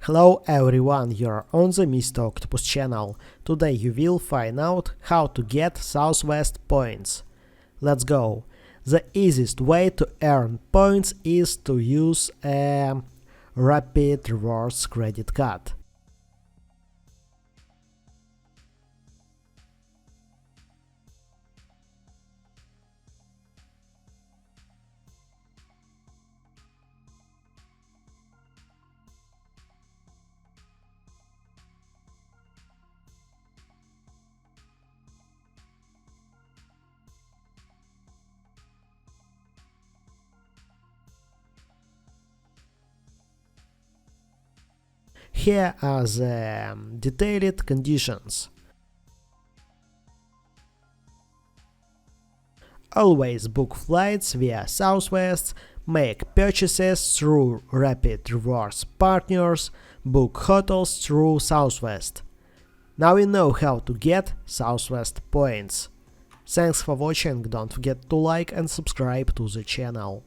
Hello everyone, you're on the Mr. Octopus channel. Today you will find out how to get Southwest points. Let's go. The easiest way to earn points is to use a Rapid Rewards credit card. Here are the detailed conditions. Always book flights via Southwest, make purchases through Rapid Rewards partners, book hotels through Southwest. Now you know how to get Southwest points. Thanks for watching, don't forget to like and subscribe to the channel.